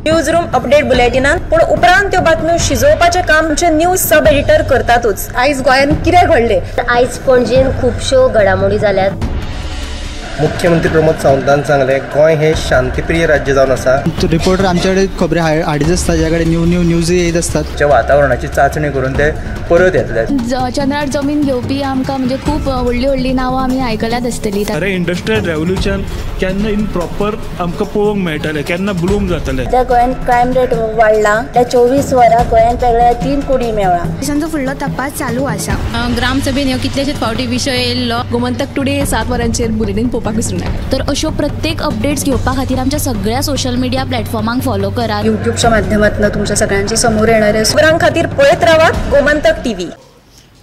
News room update बुलेटिनान पूण उपरांत त्यो बातम्यो शिजोवपाचें काम आमचे न्यूज सब एडिटर करतातूच। आयज गोंयान कितें घडलें? आयज पणजेन खुबश्यो घडामोडी जाल्यात। मुख्यमंत्री प्रमोद सावंतान सांगले गोंय हे शांतीप्रिय राज्य जावन आसा। रिपोर्टर आमच्याकडे खबरी हाडीत आसता, ज्याकडे न्यूज येत असतात। वातावरणाची चाचणी करून ते परत येतले। चंद्रार जमीन घेवपी आमकां म्हणजे खूब व्हडली नांवां आमी आयकल्यात आसतली। अरे इंडस्ट्रियल रेवल्यूशन केन्ना इन प्रॉपर आमकां पळोवंक मेळटलें, केन्ना ब्लूम जातलें। त्या गोंयान क्रायम रेट वाडला। त्या 24 वरां गोंयान वेगळ्या 3 कोटी मेळ्ळा। देशांचो फुडलो तपास चालू आसा। ग्रामसभेन ह्यो कितलेशेच फावटी विशय येयल्लो। गोमंतक टुडे 7 वरांचेर बुलेटिन पळोवपाक विसरूं नाका। तर अश्यो प्रत्येक अपडेट्स घेवपा खातीर आमच्या सगळ्या सोशल मिडिया प्लॅटफॉर्मांक फॉलो करात। यूट्यूबच्या माध्यमातून तुमच्या सगळ्यांच्या समोर येणाऱ्या खबरां खातीर पळयत रावात गोमंतक टीव्ही।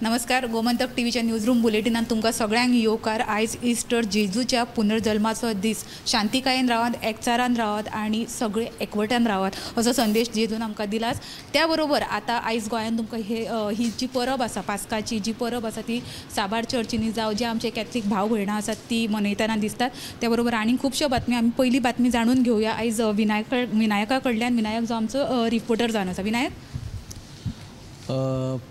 नमस्कार, गोमंतक टीव्हीच्या न्यूजरूम बुलेटिनात तुमकां सगळ्यांक येवकार। आयज इस्टर जेजूच्या पुनर्जल्माचो दीस। शांतीकायेन रावात, एकचारान रावात आणि सगळे एकवटान रावात असो संदेश जेजून आमकां दिलाच। त्या बरोबर आता आयज गोंयान तुमकां ही जी परब आसा, पास्काची जी परब आसा ती साबार चर्चींनी जावं जे आमचे कॅथलीक भाव भयणां आसात ती मनयतना दिसतात। त्या बरोबर आनी खुबश्यो बातमी आमी पयली बातमी जाणून घेवया आयज विनायका कडल्यान। विनायक जो आमचो रिपोर्टर जावन आसा। विनायक,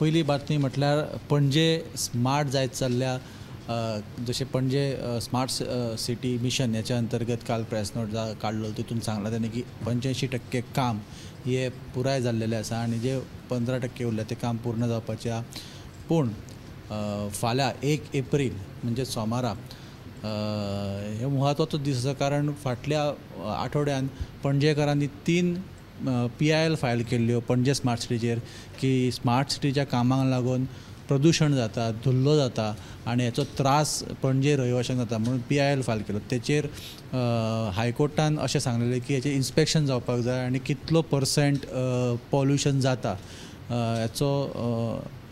पहिली बातमी म्हटल्यार पणजे स्मार्ट जायत चल्ल्या। जशें पणजे स्मार्ट सिटी मिशन ह्याच्या अंतर्गत काल प्रेस नोट काडलो, तितून सांगला त्यांनी की 85% काम हे पुराय जाल्लेलें आसा आनी जे 15% उरले ते काम पूर्ण जावपाचें आसा। पूण फाल्यां 1 एप्रील म्हणजे सोमारा हे म्हत्वाचो दीस आसा, कारण फाटल्या आठवड्यान पणजेकारांनी 3 PIL फायल केल्ल्यो पणजे स्मार्ट सिटीचेर की स्मार्ट सिटीच्या कामाक लागून प्रदूषण जाता, धुल्लो जाता आनी हेचो त्रास पणजे रहिवाशांक जाता म्हणून PIL फायल केलो। तेचेर हायकोर्टान अशें सांगलेलें की हेचें इन्स्पेक्शन जावपाक जाय आनी कितलो % पॉल्युशन जाता हेचो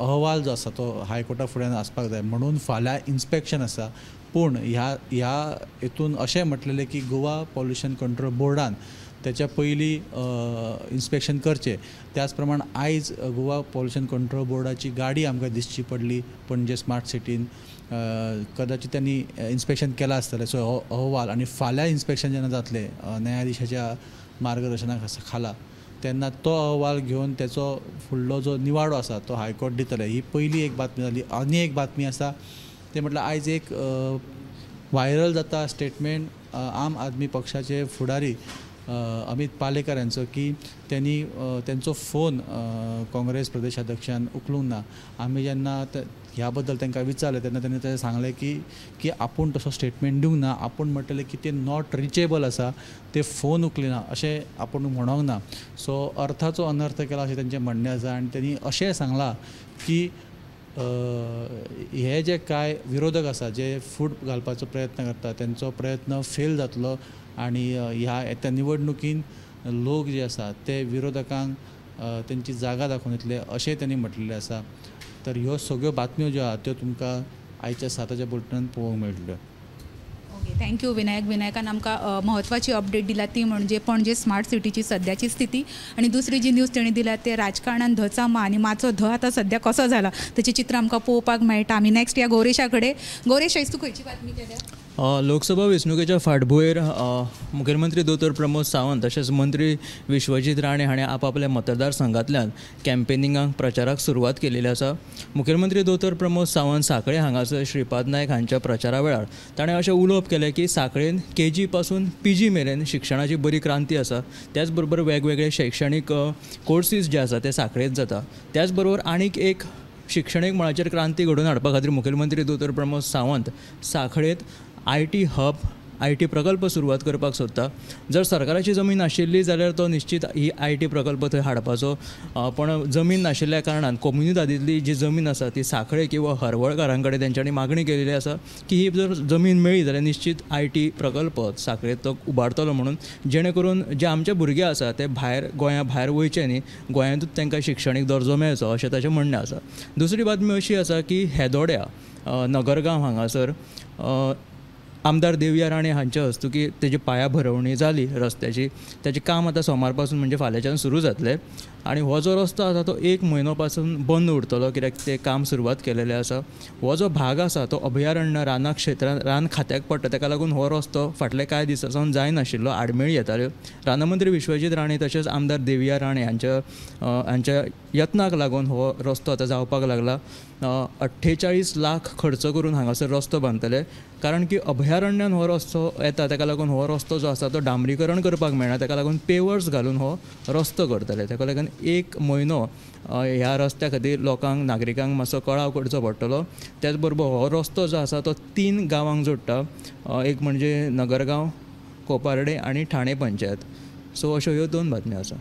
अहवाल जो आसा तो हायकोर्टा फुड्यान आसपाक जाय म्हणून फाल्यां इन्स्पेक्शन आसा। पूण ह्या हितून अशें म्हटलेलें की गोवा पॉल्युशन कंट्रोल बोर्डान त्याच्या पयलीं इन्स्पेक्शन करचें। त्याच प्रमाण आयज गोवा पॉल्युशन कंट्रोल बोर्डाची गाडी आमकां दिसची पडली पणजे स्मार्ट सिटीन। कदाचित त्यांनी इन्स्पेक्शन केलां आसतलें सो अहवाल, आनी फाल्यां इन्स्पेक्शन जेन्ना जातलें न्यायाधीशाच्या मार्गदर्शना खाला तेन्ना तो अहवाल घेवन त्याचो फुडलो जो निवाडो आसा तो हायकोर्ट दितले। ही पयली एक बातमी जाली। आनी एक बातमी आसा ते म्हटल्यार आयज एक व्हायरल जाता स्टेटमेंट आम आदमी पक्षाचे फुडारी अमित पालेकर यांचो की त्यांनी त्यांचो फोन काँग्रेस प्रदेशाध्यक्षान उखलूंक ना। आमी जेन्ना ह्या बद्दल तांकां विचारलें तेन्ना त्यांनी ते सांगलें की आपूण तसो स्टेटमेंट दिवंक ना। आपूण म्हटलें की ते नॉट रिचेबल आसा, ते फोन उखलिना अशें आपूण म्हणोंक ना। सो अर्थाचो अनर्थ केला अशें तेंचें म्हणणें आसा आनी त्यांनी अशें सांगलां की हे जे काय विरोधक आसा जे फूट घालपाचो प्रयत्न करता त्यांचो प्रयत्न फेल जातलो आनी ह्या निवडणुकीन लोक जे आसा ते विरोधकांक तेंची जागा दाखोवन दितले अशें त्यांनी म्हटलेलें आसा। तर ह्यो सगळ्यो बातम्यो ज्यो आसा त्यो तुमकां आयच्या 7च्या बुलेटिनांत पळोवंक मेळटल्यो। Okay, thank you Vinayak. विनायकान आमकां म्हत्वाची अपडेट दिला ती म्हणजे पणजे स्मार्ट सिटीची सद्याची स्थिती। आणि दुसरी जी न्यूज तेणी दिल्या ते राजकारणान धचा मा आनी माचो ध आतां सद्या कसो जाला तेचें चित्र आमकां पळोवपाक मेळटा। आमी नेक्स्ट या गौरेशा कडेन। गौरेश, आयज तूं खंयची बातमी केल्या? लोकसभा वेंचणुकेच्या फाटभुंयेर मुखेलमंत्री दोतोर प्रमोद सावंत तशेंच मंत्री विश्वजीत राणे हाणें आपआपल्या मतदारसंघांतल्यान कॅम्पेनिंगाक प्रचाराक सुरवात केलेली आसा। मुखेलमंत्री दोतोर प्रमोद सावंत सांखळे हांगासर श्रीपाद नायक हांच्या प्रचारा वेळार ताणें अशें उलोवप केलें की सांखळेन KG पासून PG मेरेन शिक्षणाची बरी क्रांती आसा। त्याच बरोबर वेगवेगळे शैक्षणीक कोर्सीस जे आसा ते सांखळेंत जाता। त्याच बरोबर आनीक एक शिक्षणीक मळाचेर क्रांती घडोवन हाडपा खातीर मुखेलमंत्री दोतोर प्रमोद सावंत सांखळेंत IT हब IT प्रकल्प सुरवात करपाक सोदता। जर सरकाराची जमीन आशिल्ली जाल्यार तो निश्चित ही IT प्रकल्प थंय हाडपाचो, पण जमीन नाशिल्ल्या कारणान कोम्युनिदादींतली जी जमीन आसा ती सांखळे किंवा हरवळकारां कडेन तेंच्यांनी मागणी केलेली आसा की ही जर जमीन मेळ्ळी जाल्यार निश्चित IT प्रकल्प सांखळेंत तो उबारतलो म्हणून, जेणे करून जे आमचे भुरगे आसा ते भायर गोंया भायर वयचे न्ही, गोंयांतूच तांकां शिक्षणीक दर्जो मेळचो अशें ताचें म्हणणें आसा। दुसरी बातमी अशी आसा की हेदोड्या नगरगांव हांगासर आमदार देवया राणे हांच्या हस्तुकी तेजी पायाभरवणी जाली रस्त्याची। त्याचें काम आतां सोमार पासून म्हणजे फाल्यांच्यान सुरू जातलें। आनी हो जो रस्तो आसा तो 1 म्हयनो पासून बंद उरतलो कित्याक ते काम सुरवात केलेलें आसा. हो जो भाग आसा तो अभयारण्य राना क्षेत्रांत रान खात्याक पडटा, ताका लागून हो रस्तो फाटले कांय दिसांसावन जायनाशिल्लो. आडमेळी येताल्यो. रानमंत्री विश्वजीत राणे तशेंच आमदार देविया राणे हांच्या यत्नाक लागून हो रस्तो आतां जावपाक लागला. 48 लाख खर्च करून हांगासर रस्तो बांदतले, कारण की अभयारण्यान हो रस्तो येता ताका लागून हो रस्तो जो आसा तो डांबरीकरण करपाक मेळना, ताका लागून पेवर्स घालून हो रस्तो करतले. ताका लागून 1 म्हयनो ह्या रस्त्या खातीर लोकांक नागरिकांक मातसो कळाव करचो पडटलो. त्याच बरोबर हो रस्तो जो आसा तो 3 गांवांक जोडटा. एक म्हणजे नगरगांव, कोपारडे आनी ठाणे पंचायत. सो अश्यो ह्यो 2 बातम्यो आसा.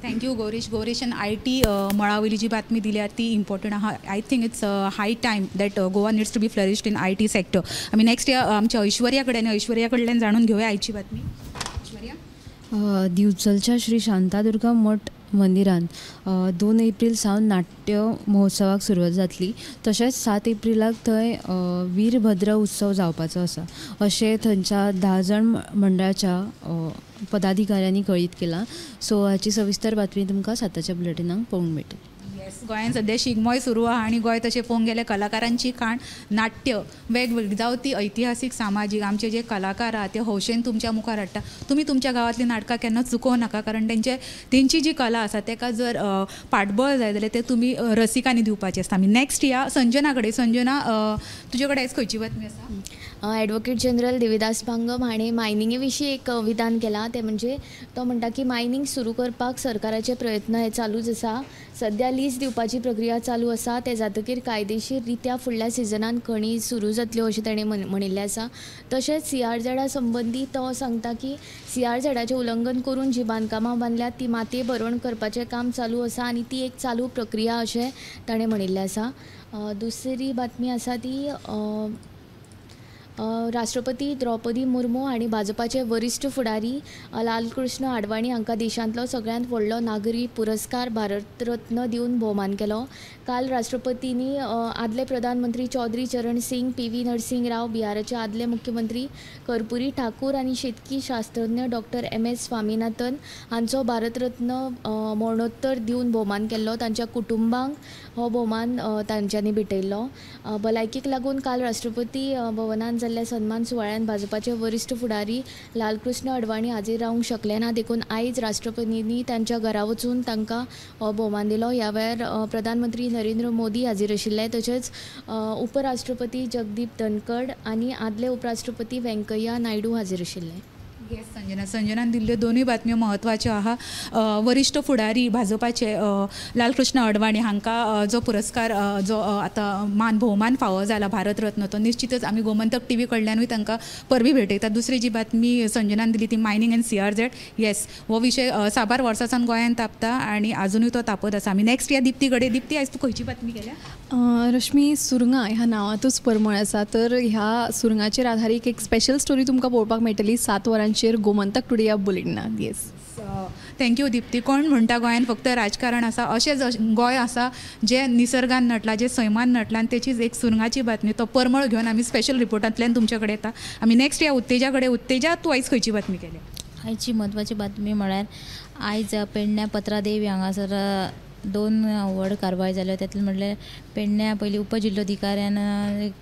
थँक्यू गौरीशन IT मळावयली जी बातमी दिली ती इम्पॉर्टंट आहा. I think it's high time that Goa needs to be flourished in IT sector. आमी नेक्स्ट आमच्या ऐश्वर्या कडल्यान जाणून घेऊया आयची बातमी. ऐश्वर्या, दिवचलच्या श्री शांतादुर्गा मठ मंदिरान 2 एप्रील सावन नाट्य महोत्सवाक सुरवात जातली. तशेंच 7 एप्रिलाक थंय वीरभद्र उत्सव जावपाचो आसा अशें थंयच्या 10 जण मंडळाच्या पदाधिकाऱ्यांनी कळीत केलां. सो हाची सविस्तर बातमी तुमकां 7च्या बुलेटिनाक पळोवंक मेळटली. येस, गोंयांत सध्या शिगमोय सुरू आहा आनी गोंय तशें पळोवंक गेल्यार कलाकारांची खाण नाट्य वेगवेगळी जावं ती ऐतिहासीक सामाजीक आमचे जे कलाकार आहात ते हौशेन तुमच्या मुखार हाडटा. तुमी तुमच्या गांवांतली नाटकां केन्ना चुकोव नाका, कारण तेंची जी कला आसा ताका जर पाठबळ जाय जाल्यार ते तुमी रसिकांनी दिवपाचें आसता. आमी नेक्स्ट या संजना कडेन. संजना, तुजे कडेन खंयची बातमी आसा? ॲडव्होकेट जनरल देविदास पांगम हाणें मायनिंगे विशीं एक विधान केलां. ते म्हणजे तो म्हणटा की मायनिंग सुरू करपाक सरकाराचे प्रयत्न हे चालूच आसा. सध्या लीज दिवपाची प्रक्रिया चालू आसा. ते जातकीर कायदेशीर रित्या फुडल्या सिजनान खणी सुरू जातल्यो अशें ताणें म्हणिल्लें आसा. तशेंच CRZ संबंदी तो सांगता की CRZचें उल्लंघन करून जी बांदकामां बांदल्यात ती मातये भरण करपाचें काम चालू आसा आनी ती एक चालू प्रक्रिया अशें ताणें म्हणिल्लें आसा. दुसरी बातमी आसा ती राष्ट्रपती द्रौपदी मुर्मू हांणी भाजपाचे वरिश्ठ फुडारी लालकृष्ण आडवाणी हांकां देशांतलो सगळ्यांत व्हडलो नागरी पुरस्कार भारतरत्न दिवन भोवमान केलो. काल राष्ट्रपतींनी आदले प्रधानमंत्री चौधरी चरण सिंग, PV नरसिंह राव, बिहाराचे आदले मुख्यमंत्री कर्पुरी ठाकूर आनी शेतकी शास्त्रज्ञ डॉक्टर MS स्वामीनाथन हांचो भारतरत्न मरणोत्तर दिवन भोवमान केल्लो. तांच्या कुटुंबांक हो भोवमान तांच्यांनी भेटयल्लो. भलायकेक लागून काल राष्ट्रपती भवनांत जाल्ल्या सन्मान सुवाळ्यान भाजपाचे वरिश्ठ फुडारी लालकृष्ण अडवाणी हाजीर रावंक शकले ना. देखून आयज राष्ट्रपतींनी तांच्या घरा वचून तांकां हो भोवमान दिलो. ह्या वेळार प्रधानमंत्री नरेंद्र मोदी हाजीर आशिल्ले. तशेंच उपराष्ट्रपती जगदीप धनखड आनी आदले उपराष्ट्रपती व्यंकय्या नायडू हाजीर आशिल्ले. येस संजनान दिल्ल्यो 2 बातम्यो महत्वाच्यो आहा. वरिश्ठ फुडारी भाजपाचे लालकृष्ण अडवाणी हांकां जो पुरस्कार जो आतां भोवमान फावो जाला भारतरत्न, तो निश्चितच आमी गोमंतक TV कडल्यानूय तांकां परबी भेटयतात. दुसरी जी बातमी संजनान दिली ती मायनिंग एंड CRZ. येस, हो विशय साबार वर्सांसान गोंयांत तापता आनी आजुनूय तो तापत आसा. आमी नेक्स्ट या दिप्ती कडेन. दिप्ती, आयज तूं खंयची बातमी केल्या? रश्मी, सुरंगां ह्या नांवांतूच परमळ आसा. तर ह्या सुरंगाचेर आधारीत एक स्पेशल स्टोरी तुमकां पळोवपाक मेळटली 7 वरांचेर गोमंतक टुडे ह्या बुलेटिनांत. Yes, thank you Dipti. कोण म्हणटा गोंयांत फक्त राजकारण आसा? अशें गोंय आसा जे निसर्गान नटला, जे सैमान नटला, आनी तेचीच एक सुरंगाची बातमी तो परमळ घेवन आमी स्पेशल रिपोर्टांतल्यान तुमचे कडेन येता. आमी नेक्स्ट या उत्तेजा कडेन. उत्तेजा, तूं आयज खंयची बातमी केल्या? आयची म्हत्वाची बातमी म्हळ्यार आयज पेडण्या पत्रादेवी हांगासर 2 व्हड कारवाय जाल्यो. तातूंत म्हणल्यार पेडण्या पयलीं उपजिल्लोधिकाऱ्यान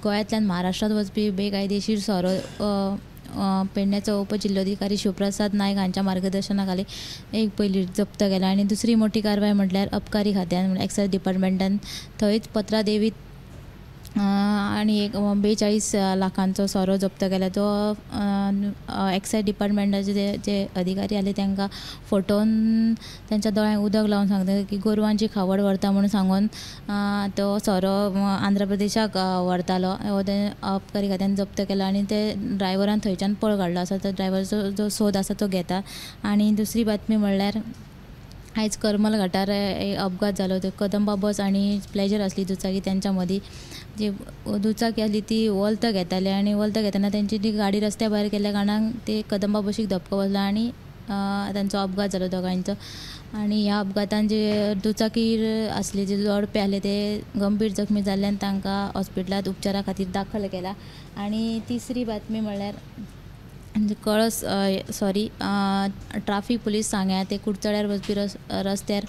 गोंयांतल्यान महाराष्ट्रांत वचपी बेकायदेशीर सोरो पेडण्याचो उपजिल्लोधिकारी शिवप्रसाद नायक हांच्या मार्गदर्शना खाली एक पयली जप्त केला. आनी दुसरी मोठी कारवाय म्हटल्यार अबकारी खात्यान एक्सायज डिपार्टमेंटान थंयच पत्रादेवीत आनी एक 42 लाखांचो सोरो जप्त केला. तो एक्सायज डिपार्टमेंटाचे जे अधिकारी आले तांकां फटोवन तांच्या दोळ्यांक उदक लावन सांगता की गोरवांची खावड व्हरता म्हणून सांगून तो सोरो आंध्र प्रदेशाक व्हरतालो. हो अबकारी खात्यान जप्त केला आनी ते ड्रायव्हरान थंयच्यान पळ काडलो आसा. तो ड्रायव्हरचो जो सोद आसा तो घेता. आनी दुसरी बातमी म्हणल्यार आयज करमल घाटार एक अपघात जालो. तो कदंबा बस आनी प्लेजर आसली दुचाकी, त्यांच्या मदीं जी दुचाकी आसली ती वलत घेताले आनी वलत घेतना तेंची ती गाडी रस्त्या भायर केल्ल्या कारणान ते कदंबा बशीक धपको बसलो आनी तांचो अपघात जालो दोगांयचो. आनी ह्या अपघातान जे दुचाकीर आसले जे जोडपे आसले ते गंभीर जखमी जाल्ल्यान तांकां हॉस्पिटलांत उपचारा खातीर दाखल केला. आनी तिसरी बातमी म्हणल्यार कळस ट्राफीक पुलीस सांग्या ते कुडचड्यार वचपी रस्त्यार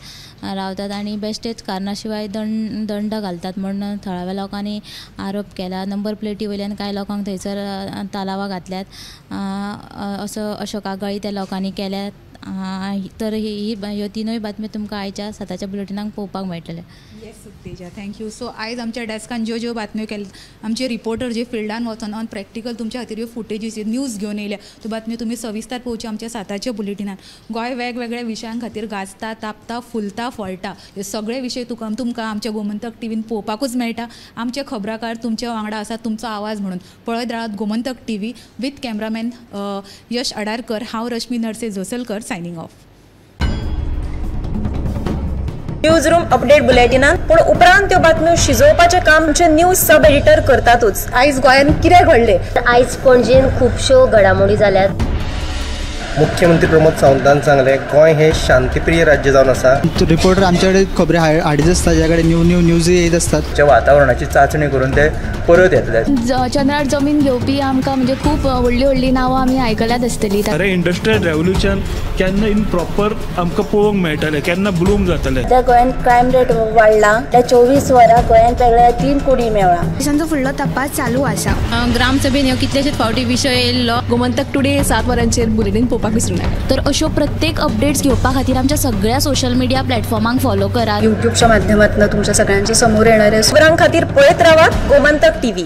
रावतात आणि बेश्टेच कारणा शिवाय दंड घालतात म्हणून थळाव्या लोकांनी आरोप केला. नंबर प्लेटी वयल्यान कांय लोकांक थंयसर तालावा घातल्यात असो अशोक कागाळी त्या लोकांनी केल्यात. तर ह्यो तिनूय बातम्यो तुमकां आयच्या 7च्या बुलेटिनाक पळोवपाक मेळटले. येस तेजा थँक्यू. सो आयज आमच्या डेस्कान ज्यो बातम्यो केल्या आमचे रिपोर्टर जे फिल्डान वचून ऑन प्रॅक्टिकल तुमच्या खातीर ह्यो फुटेजीस न्यूज घेवन येयल्या त्यो बातम्यो तुमी सविस्तर पळोवच्यो आमच्या 7च्या बुलेटिनान. गोंय वेगवेगळ्या विशयां खातीर गाजता तापता फुलता फळटा हे सगळे विशय तुमकां आमच्या गोमंतक टीव्हीन पळोवपाकूच मेळटा. आमचे खबराकार तुमच्या वांगडा आसात तुमचो आवाज म्हणून. पळयत रावात Gomantak TV with cameraman Yash Adarkar. हांव Rashmi Narse Josalkar signing off. News room update बुलेटिनान पूण उपरांत त्यो बातम्यो शिजोवपाचें काम आमचे न्यूज सब एडिटर करतातूच. आयज गोंयान कितें घडलें? आयज पणजेन खुबश्यो घडामोडी जाल्यात. मुख्यमंत्री प्रमोद सावंतान सांगलें गोंय हें शांतीप्रिय राज्य जावन आसा. रिपोर्टर आमच्याकडे खबरी हाडीत आसता ज्या कडेन न्यूज येत असतात. वातावरणाची चाचणी करून ते परत येतले. चंद्रार जमीन घेवपी आमकां म्हणजे खूब व्हडली नांवां आमी आयकल्यात आसतली. अरे इंडस्ट्रियल रेव्होल्युशन केन्ना इन प्रॉपर आमकां पळोवंक मेळटलें केन्ना ब्लूम जातलें. त्या गोंयान क्रायम रेट वाडला. त्या 24 वरां गोंयान वेगळ्या 3 कुडी मेळ्ळा. देशांचो फुडलो तपास चालू आसा. ग्रामसभेन ह्यो कितलेशेच फावटी विशय येयल्लो. गोमंतक टुडे 7 वरांचेर बुलेटिन पळोवपाक विसरूं नाका. तर अश्यो प्रत्येक अपडेट्स घेवपा खातीर आमच्या सगळ्या सोशल मिडिया प्लॅटफॉर्मांक फॉलो करा. युट्यूबच्या माध्यमातून तुमच्या सगळ्यांच्या समोर येणाऱ्या खबरां खातीर पळयत रावात गोमंतक टीव्ही.